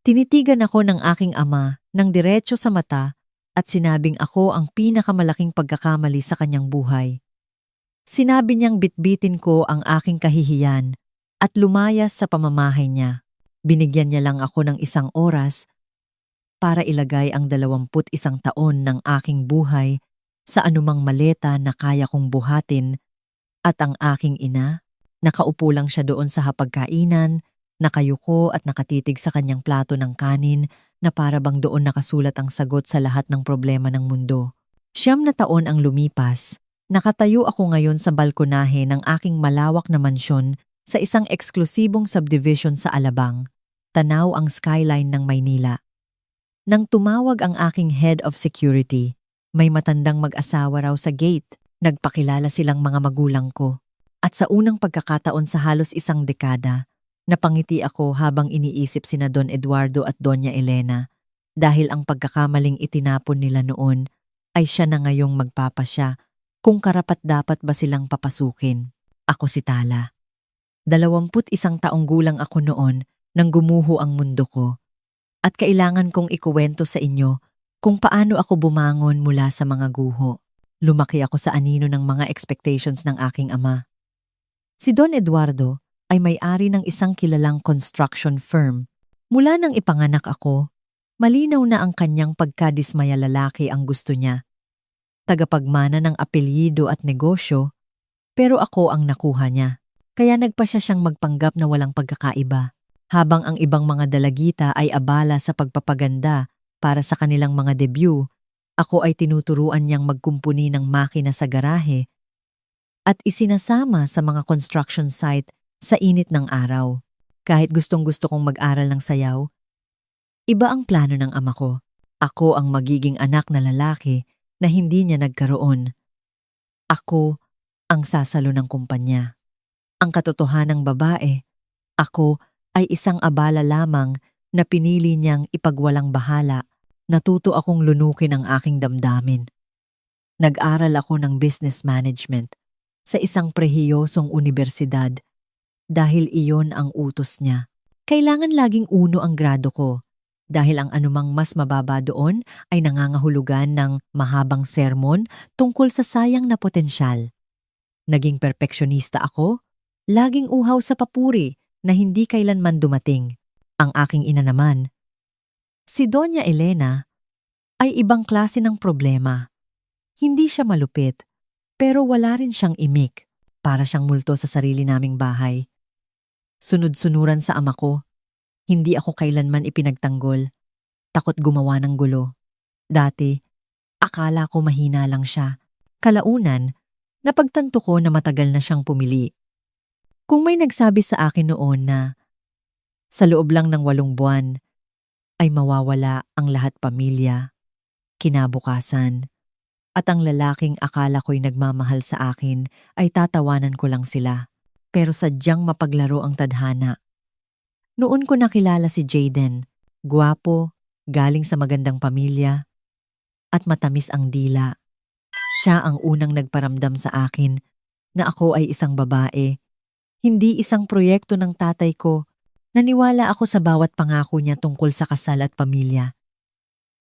Tinitigan ako ng aking ama ng diretso sa mata at sinabing ako ang pinakamalaking pagkakamali sa kanyang buhay. Sinabi niyang bitbitin ko ang aking kahihiyan at lumayas sa pamamahay niya. Binigyan niya lang ako ng 1 oras para ilagay ang 21 taon ng aking buhay sa anumang maleta na kaya kong buhatin at ang aking ina, nakaupo lang siya doon sa hapagkainan, nakayuko at nakatitig sa kanyang plato ng kanin na para bang doon nakasulat ang sagot sa lahat ng problema ng mundo. 9 taon ang lumipas. Nakatayo ako ngayon sa balkonahe ng aking malawak na mansyon sa isang eksklusibong subdivision sa Alabang. Tanaw ang skyline ng Maynila. Nang tumawag ang aking head of security, may matandang mag-asawa raw sa gate. Nagpakilala silang mga magulang ko. At sa unang pagkakataon sa halos 1 dekada, napangiti ako habang iniisip sina Don Eduardo at Doña Elena dahil ang pagkakamaling itinapon nila noon ay siya na ngayong magpapasya kung karapat-dapat ba silang papasukin. Ako si Tala. 21 taong gulang ako noon nang gumuho ang mundo ko at kailangan kong ikuwento sa inyo kung paano ako bumangon mula sa mga guho. Lumaki ako sa anino ng mga expectations ng aking ama. Si Don Eduardo ay may-ari ng isang kilalang construction firm. Mula nang ipanganak ako, malinaw na ang kanyang pagkadismaya lalaki ang gusto niya. Tagapagmana ng apelyido at negosyo, pero ako ang nakuha niya. Kaya nagpasya siyang magpanggap na walang pagkakaiba, habang ang ibang mga dalagita ay abala sa pagpapaganda para sa kanilang mga debut. Ako ay tinuturuan niyang magkumpuni ng makina sa garahe at isinasama sa mga construction site sa init ng araw. Kahit gustong-gusto kong mag-aral ng sayaw, iba ang plano ng ama ko. Ako ang magiging anak na lalaki na hindi niya nagkaroon. Ako ang sasalo ng kumpanya. Ang katotohanang babae, ako ay isang abala lamang na pinili niyang ipagwalang bahala. Natuto akong lunukin ang aking damdamin. Nag-aral ako ng business management sa isang prehiyosong unibersidad dahil iyon ang utos niya. Kailangan laging 1 ang grado ko dahil ang anumang mas mababa doon ay nangangahulugan ng mahabang sermon tungkol sa sayang na potensyal. Naging perpeksyonista ako, laging uhaw sa papuri na hindi kailanman dumating. Ang aking ina naman, si Doña Elena, ay ibang klase ng problema. Hindi siya malupit, pero wala rin siyang imik. Para siyang multo sa sarili naming bahay. Sunod-sunuran sa ama ko. Hindi ako kailanman ipinagtanggol. Takot gumawa ng gulo. Dati, akala ko mahina lang siya. Kalaunan, napagtanto ko na matagal na siyang pumili. Kung may nagsabi sa akin noon na sa loob lang ng 8 buwan ay mawawala ang lahat pamilya, kinabukasan, at ang lalaking akala ko'y nagmamahal sa akin ay tatawanan ko lang sila. Pero sadyang mapaglaro ang tadhana. Noon ko nakilala si Jaden, gwapo, galing sa magandang pamilya, at matamis ang dila. Siya ang unang nagparamdam sa akin na ako ay isang babae, hindi isang proyekto ng tatay ko. Naniwala ako sa bawat pangako niya tungkol sa kasal at pamilya.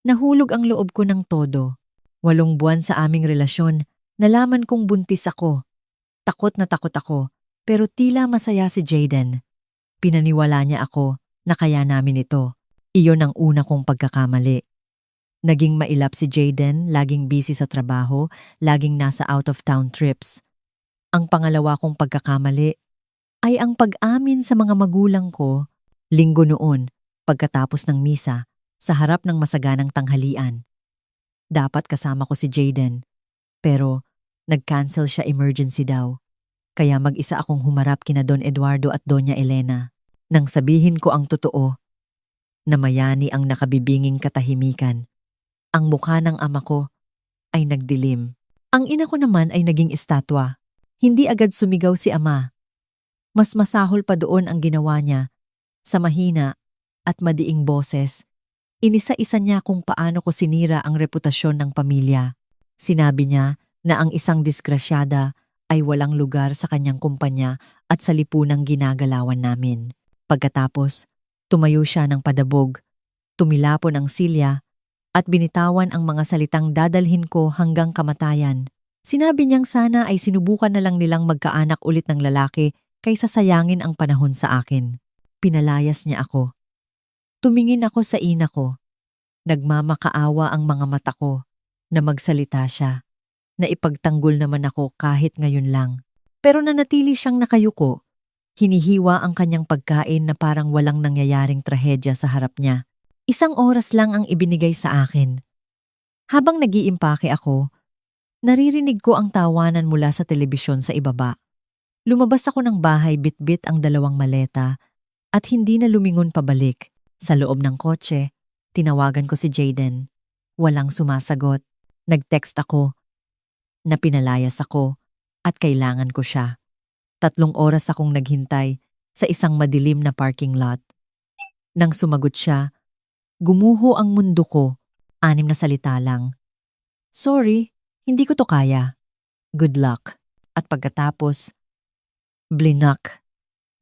Nahulog ang loob ko ng todo. 8 buwan sa aming relasyon, nalaman kong buntis ako. Takot na takot ako, pero tila masaya si Jaden. Pinaniwala niya ako na kaya namin ito. Iyon ang una kong pagkakamali. Naging mailap si Jaden, laging busy sa trabaho, laging nasa out-of-town trips. Ang pangalawa kong pagkakamali ay ang pag-amin sa mga magulang ko, linggo noon, pagkatapos ng misa, sa harap ng masaganang tanghalian. Dapat kasama ko si Jaden, pero nag-cancel siya, emergency daw. Kaya mag-isa akong humarap kina Don Eduardo at Doña Elena. Nang sabihin ko ang totoo, namayani ang nakabibinging katahimikan. Ang mukha ng ama ko ay nagdilim. Ang ina ko naman ay naging estatwa. Hindi agad sumigaw si ama. Mas masahol pa doon ang ginawa niya. Sa mahina at madiing boses, inisa-isa niya kung paano ko sinira ang reputasyon ng pamilya. Sinabi niya na ang isang disgrasyada ay walang lugar sa kanyang kumpanya at sa lipunang ginagalawan namin. Pagkatapos, tumayo siya ng padabog Tumilapon ang silya at binitawan ang mga salitang dadalhin ko hanggang kamatayan. Sinabi niyang sana ay sinubukan na lang nilang magkaanak ulit ng lalaki kaysa sayangin ang panahon sa akin. Pinalayas niya ako. Tumingin ako sa ina ko. Nagmamakaawa ang mga mata ko na magsalita siya. Naipagtanggol naman ako kahit ngayon lang. Pero nanatili siyang nakayuko. Hinihiwa ang kanyang pagkain na parang walang nangyayaring trahedya sa harap niya. 1 oras lang ang ibinigay sa akin. Habang nag-iimpake ako, naririnig ko ang tawanan mula sa telebisyon sa ibaba. Lumabas ako ng bahay bitbit ang 2 maleta at hindi na lumingon pabalik. Sa loob ng kotse, tinawagan ko si Jaden. Walang sumasagot. Nag-text ako na pinalayas ako at kailangan ko siya. 3 oras akong naghintay sa isang madilim na parking lot. Nang sumagot siya, gumuho ang mundo ko. 6 na salita lang. Sorry, hindi ko to kaya. Good luck. At pagkatapos, blinak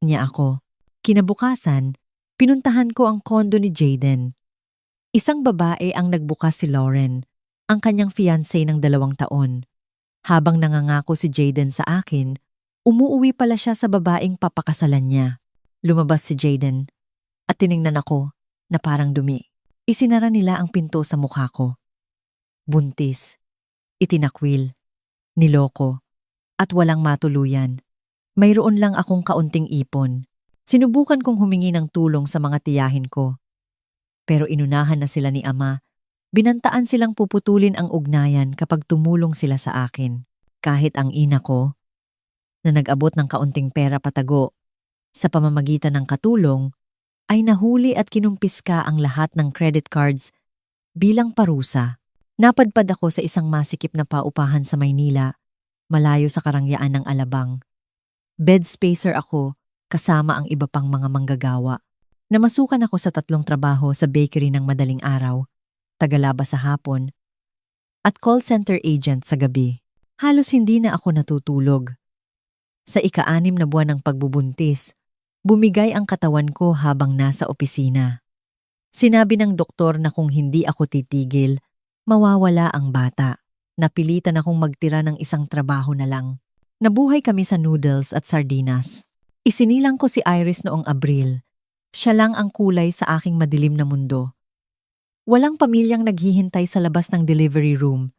niya ako. Kinabukasan, pinuntahan ko ang kondo ni Jaden. Isang babae ang nagbukas, si Lauren, ang kanyang fiancé ng 2 taon. Habang nangangako si Jaden sa akin, umuuwi pala siya sa babaeng papakasalan niya. Lumabas si Jaden at tiningnan ako na parang dumi. Isinara nila ang pinto sa mukha ko. Buntis, itinakwil, niloko, at walang matuluyan. Mayroon lang akong kaunting ipon. Sinubukan kong humingi ng tulong sa mga tiyahin ko. Pero inunahan na sila ni Ama. Binantaan silang puputulin ang ugnayan kapag tumulong sila sa akin. Kahit ang ina ko, na nag-abot ng kaunting pera patago sa pamamagitan ng katulong, ay nahuli at kinumpiska ang lahat ng credit cards bilang parusa. Napadpad ako sa isang masikip na paupahan sa Maynila, malayo sa karangyaan ng Alabang. Bed spacer ako kasama ang iba pang mga manggagawa. Namasukan ako sa 3 trabaho sa bakery ng madaling araw, tagalaba sa hapon, at call center agent sa gabi. Halos hindi na ako natutulog. Sa ika-6 na buwan ng pagbubuntis, bumigay ang katawan ko habang nasa opisina. Sinabi ng doktor na kung hindi ako titigil, mawawala ang bata. Napilitan akong magtira ng isang trabaho na lang. Nabuhay kami sa noodles at sardinas. Isinilang ko si Iris noong Abril. Siya lang ang kulay sa aking madilim na mundo. Walang pamilyang naghihintay sa labas ng delivery room.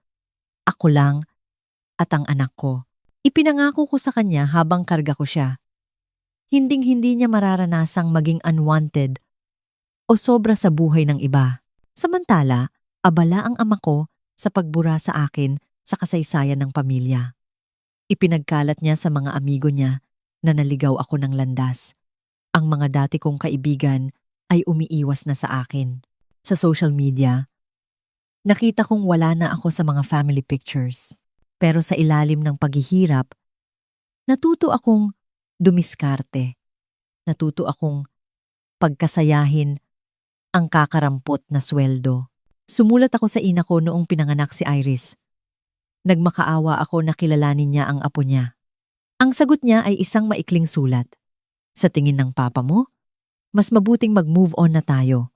Ako lang at ang anak ko. Ipinangako ko sa kanya habang karga ko siya. Hinding-hindi niya mararanasang maging unwanted o sobra sa buhay ng iba. Samantala, abala ang ama ko sa pagbura sa akin sa kasaysayan ng pamilya. Ipinagkalat niya sa mga amigo niya na naligaw ako ng landas. Ang mga dati kong kaibigan ay umiiwas na sa akin. Sa social media, nakita kong wala na ako sa mga family pictures. Pero sa ilalim ng paghihirap, natuto akong dumiskarte. Natuto akong pagkasayahin ang kakarampot na sweldo. Sumulat ako sa ina ko noong pinanganak si Iris. Nagmakaawa ako na kilalanin niya ang apo niya. Ang sagot niya ay isang maikling sulat. Sa tingin ng papa mo, mas mabuting mag-move on na tayo.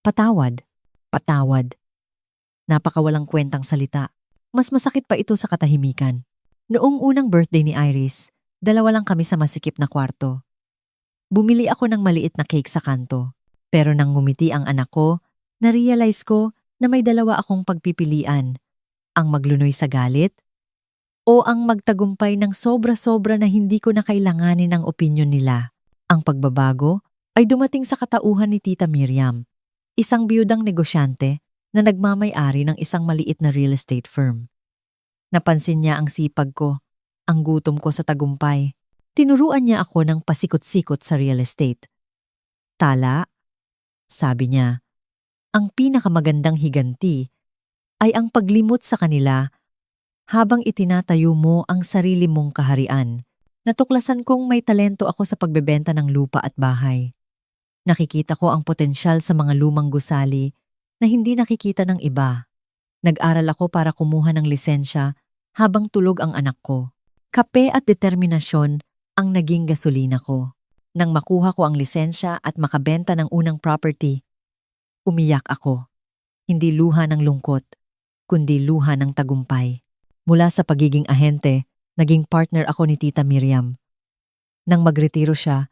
Patawad, patawad. Napakawalang kwentang salita. Mas masakit pa ito sa katahimikan. Noong unang birthday ni Iris, 2 lang kami sa masikip na kwarto. Bumili ako ng maliit na cake sa kanto. Pero nang ngumiti ang anak ko, na-realize ko na may 2 akong pagpipilian. Ang maglunoy sa galit o ang magtagumpay ng sobra-sobra na hindi ko na kailanganin ang opinyon nila. Ang pagbabago ay dumating sa katauhan ni Tita Miriam, isang biyudang negosyante na nagmamay-ari ng isang maliit na real estate firm. Napansin niya ang sipag ko, ang gutom ko sa tagumpay. Tinuruan niya ako ng pasikot-sikot sa real estate. Tala, sabi niya, ang pinakamagandang higanti ay ang paglimot sa kanila habang itinatayo mo ang sarili mong kaharian. Natuklasan kong may talento ako sa pagbebenta ng lupa at bahay. Nakikita ko ang potensyal sa mga lumang gusali na hindi nakikita ng iba. Nag-aral ako para kumuha ng lisensya habang tulog ang anak ko. Kape at determinasyon ang naging gasolina ko. Nang makuha ko ang lisensya at makabenta ng unang property, Umiyak ako. Hindi luha ng lungkot, kundi luha ng tagumpay. Mula sa pagiging ahente, naging partner ako ni Tita Miriam. Nang magretiro siya,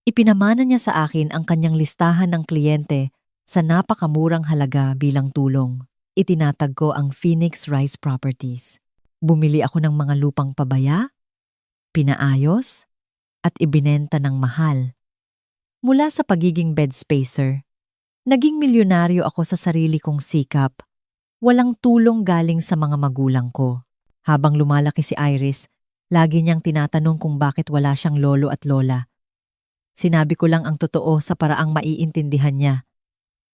ipinamana niya sa akin ang kanyang listahan ng kliyente sa napakamurang halaga bilang tulong. Itinatag ko ang Phoenix Rice Properties. Bumili ako ng mga lupang pabaya, pinaayos, at ibinenta ng mahal. Mula sa pagiging bed spacer, naging milyonaryo ako sa sarili kong sikap. Walang tulong galing sa mga magulang ko. Habang lumalaki si Iris, lagi niyang tinatanong kung bakit wala siyang lolo at lola. Sinabi ko lang ang totoo sa paraang maiintindihan niya.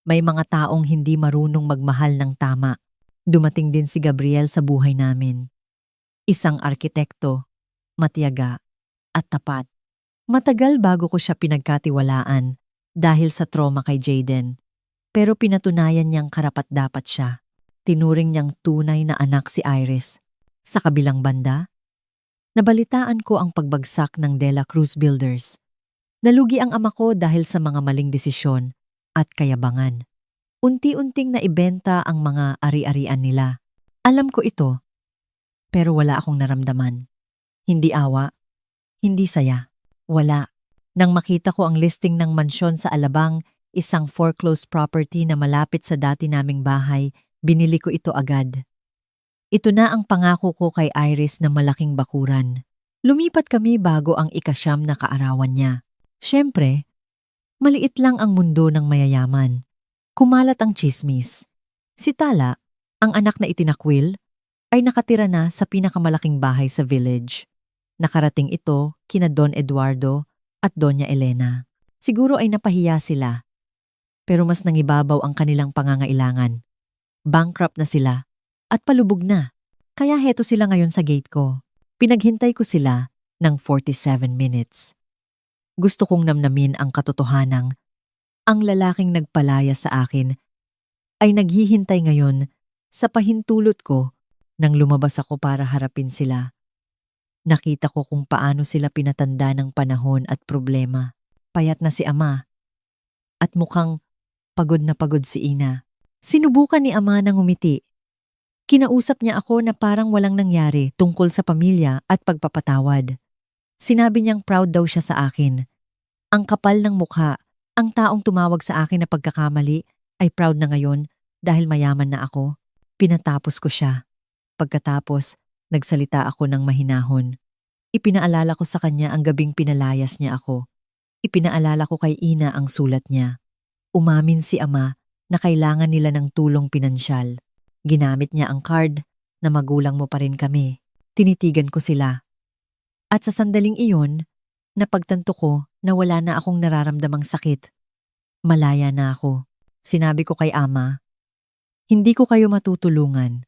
May mga taong hindi marunong magmahal ng tama. Dumating din si Gabriel sa buhay namin. Isang arkitekto, matiyaga, at tapat. Matagal bago ko siya pinagkatiwalaan dahil sa trauma kay Jaden. Pero pinatunayan niyang karapat-dapat siya. Tinuring niyang tunay na anak si Iris. Sa kabilang banda, nabalitaan ko ang pagbagsak ng De La Cruz Builders. Nalugi ang ama ko dahil sa mga maling desisyon at kayabangan. Unti-unting naibenta ang mga ari-arian nila. Alam ko ito, pero wala akong naramdaman. Hindi awa, hindi saya, wala. Nang makita ko ang listing ng mansyon sa Alabang, isang foreclosed property na malapit sa dati naming bahay, binili ko ito agad. Ito na ang pangako ko kay Iris na malaking bakuran. Lumipat kami bago ang ika-9 na kaarawan niya. Siyempre, maliit lang ang mundo ng mayayaman. Kumalat ang tsismis. Si Tala, ang anak na itinakwil, ay nakatira na sa pinakamalaking bahay sa village. Nakarating ito kina Don Eduardo at Doña Elena. Siguro ay napahiya sila. Pero mas nangibabaw ang kanilang pangangailangan. Bankrupt na sila at palubog na. Kaya heto sila ngayon sa gate ko. Pinaghintay ko sila ng 47 minutes. Gusto kong namnamin ang katotohanang ang lalaking nagpalaya sa akin ay naghihintay ngayon sa pahintulot ko nang lumabas ako para harapin sila. Nakita ko kung paano sila pinatanda ng panahon at problema. Payat na si Ama at mukhang pagod na pagod si Ina. Sinubukan ni Ama ng ngumiti. Kinausap niya ako na parang walang nangyari tungkol sa pamilya at pagpapatawad. Sinabi niyang proud daw siya sa akin. Ang kapal ng mukha, ang taong tumawag sa akin na pagkakamali ay proud na ngayon dahil mayaman na ako. Pinatapos ko siya. Pagkatapos, nagsalita ako ng mahinahon. Ipinaalala ko sa kanya ang gabing pinalayas niya ako. Ipinaalala ko kay Ina ang sulat niya. Umamin si Ama na kailangan nila ng tulong pinansyal. Ginamit niya ang card na magulang mo pa rin kami. Tinitigan ko sila. At sa sandaling iyon, napagtanto ko na wala na akong nararamdamang sakit. Malaya na ako. Sinabi ko kay Ama, hindi ko kayo matutulungan.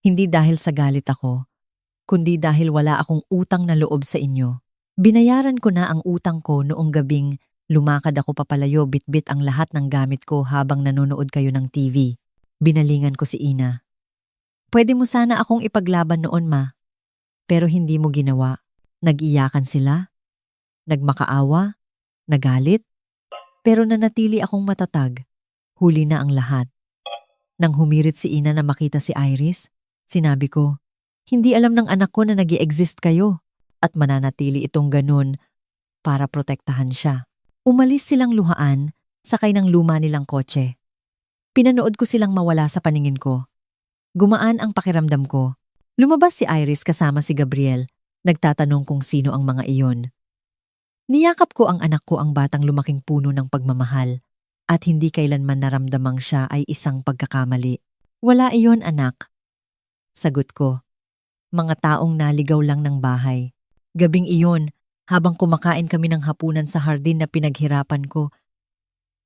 Hindi dahil sa galit ako, kundi dahil wala akong utang na loob sa inyo. Binayaran ko na ang utang ko noong gabing lumakad ako papalayo bitbit ang lahat ng gamit ko habang nanonood kayo ng TV. Binalingan ko si Ina. Pwede mo sana akong ipaglaban noon, Ma. Pero hindi mo ginawa. Nag-iyakan sila. Nagmakaawa. Nagalit. Pero nanatili akong matatag. Huli na ang lahat. Nang humirit si Ina na makita si Iris, sinabi ko, hindi alam ng anak ko na nag-i-exist kayo at mananatili itong ganun para protektahan siya. Umalis silang luhaan, sakay ng luma nilang kotse. Pinanood ko silang mawala sa paningin ko. Gumaan ang pakiramdam ko. Lumabas si Iris kasama si Gabriel, nagtatanong kung sino ang mga iyon. Niyakap ko ang anak ko ang batang lumaking puno ng pagmamahal at hindi kailanman naramdamang siya ay isang pagkakamali. Wala iyon, anak. Sagot ko. Mga taong naligaw lang ng bahay. Gabing iyon, habang kumakain kami ng hapunan sa hardin na pinaghirapan ko,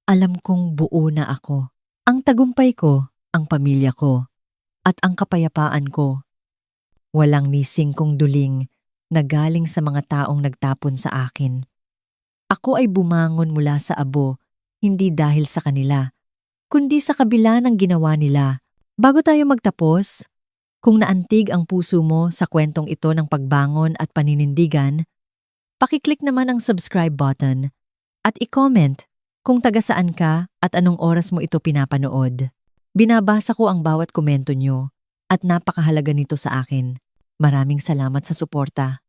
alam kong buo na ako. Ang tagumpay ko, ang pamilya ko, at ang kapayapaan ko. Walang nising kong duling na galing sa mga taong nagtapon sa akin. Ako ay bumangon mula sa abo, hindi dahil sa kanila, kundi sa kabila ng ginawa nila. Bago tayo magtapos, kung naantig ang puso mo sa kwentong ito ng pagbangon at paninindigan, pakiclick naman ang subscribe button at i-comment kung taga saan ka at anong oras mo ito pinapanood. Binabasa ko ang bawat komento nyo at napakahalaga nito sa akin. Maraming salamat sa suporta.